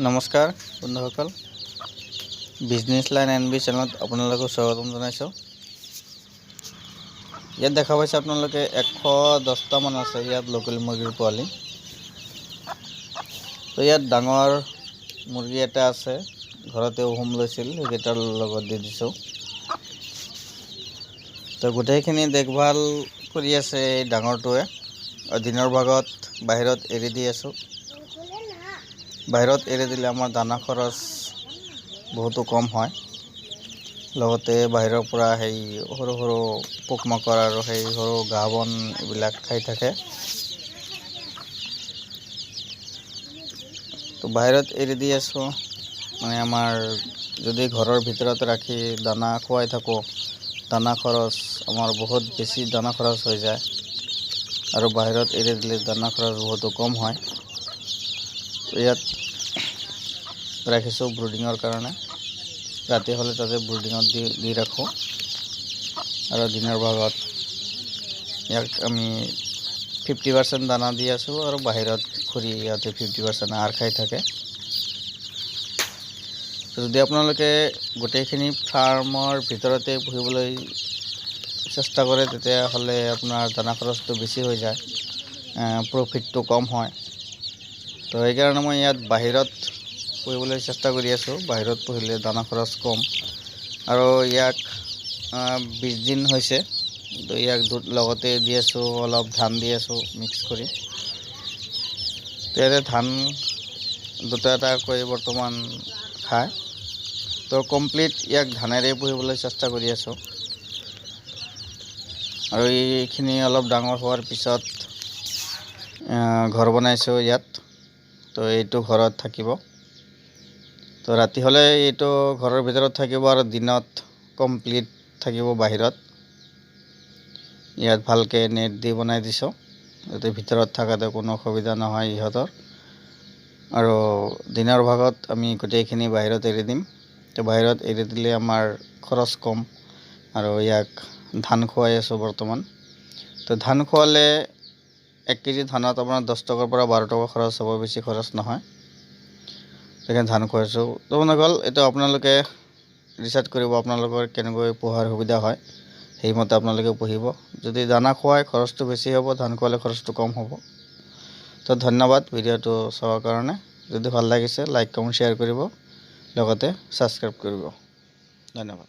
নমস্কাৰ বন্ধুসকল, business line NB চেনেলত আপোনালোকক স্বাগতম জনাইছোঁ। ইয়াত দেখা পাইছে আপোনালোকে 110টা মান আছে ইয়াত লোকেল মুৰ্গীৰ পোৱালি। তো ইয়াত ডাঙৰ মুৰ্গী এটা আছে, ঘৰতে উহম লৈছিল, সেইকেইটাৰ লগত দি দিছোঁ। তো গোটেইখিনি দেখভাল কৰি আছে এই ডাঙৰটোৱে। দিনৰ ভাগত বাহিৰত এৰি দি আছোঁ। বাহিৰত এৰি দিলে আমাৰ দানা খৰচ বহুতো কম হয়। লগতে বাহিৰৰ পৰা সেই সৰু সৰু পোক মাকৰ আৰু সেই সৰু ঘাঁহ বন এইবিলাক খাই থাকে। তো বাহিৰত এৰি দি আছোঁ, মানে আমাৰ যদি ঘৰৰ ভিতৰত ৰাখি দানা খুৱাই থাকোঁ, দানা খৰচ আমাৰ বহুত বেছি দানা খৰচ হৈ যায়, আৰু বাহিৰত এৰি দিলে দানা খৰচ বহুতো কম হয়। ইয়াত ৰাখিছোঁ ব্ৰুডিঙৰ কাৰণে। ৰাতি হ'লে তাতে ব্ৰুডিঙত দি ৰাখোঁ, আৰু দিনৰ ভাগত ইয়াক আমি 50% দানা দি আছোঁ, আৰু বাহিৰত ঘূৰি ইয়াতে 50% আহাৰ খাই থাকে। যদি আপোনালোকে গোটেইখিনি ফাৰ্মৰ ভিতৰতে পুহিবলৈ চেষ্টা কৰে, তেতিয়াহ'লে আপোনাৰ দানা খৰচটো বেছি হৈ যায়, প্ৰফিটটো কম হয়। তো সেইকাৰণে মই ইয়াত বাহিৰত পুহিবলৈ চেষ্টা কৰি আছোঁ। বাহিৰত পুহিলে দানা খৰচ কম, আৰু ইয়াক 20 দিন হৈছে। তো ইয়াক লগতে দি আছোঁ, অলপ ধান দি আছোঁ মিক্স কৰি। তেতিয়াহ'লে ধান দুটা এটাকৈ বৰ্তমান খায়। তো কমপ্লিট ইয়াক ধানেৰে পুহিবলৈ চেষ্টা কৰি আছোঁ। আৰু এইখিনি অলপ ডাঙৰ হোৱাৰ পিছত ঘৰ বনাইছোঁ ইয়াত। তো এইটো ঘৰত থাকিব। তো ৰাতি হ'লে এইটো ঘৰৰ ভিতৰত থাকিব, আৰু দিনত কমপ্লিট থাকিব বাহিৰত। ইয়াত ভালকৈ নেট দি বনাই দিছোঁ, যাতে ভিতৰত থকাতে কোনো অসুবিধা নহয় ইহঁতৰ। আৰু দিনৰ ভাগত আমি গোটেইখিনি বাহিৰত এৰি দিম। তো বাহিৰত এৰি দিলে আমাৰ খৰচ কম, আৰু ইয়াক ধান খুৱাই আছোঁ বৰ্তমান। তো ধান খোৱালে 1 কেজি ধানত আপোনাৰ 10 টকাৰ পৰা 12 টকা খৰচ হ'ব, বেছি খৰচ নহয়। সেইকাৰণে ধান খুৱাইছোঁ। তো মানে গ'ল, এইটো আপোনালোকে ৰিচাৰ্চ কৰিব, আপোনালোকৰ কেনেকৈ পোহাৰ সুবিধা হয়, সেইমতে আপোনালোকে পুহিব। যদি দানা খুৱাই খৰচটো বেছি হ'ব, ধান খুৱালে খৰচটো কম হ'ব। তো ধন্যবাদ ভিডিঅ'টো চোৱাৰ কাৰণে। যদি ভাল লাগিছে লাইক কমেণ্ট শ্বেয়াৰ কৰিব, লগতে ছাবস্ক্ৰাইব কৰিব। ধন্যবাদ।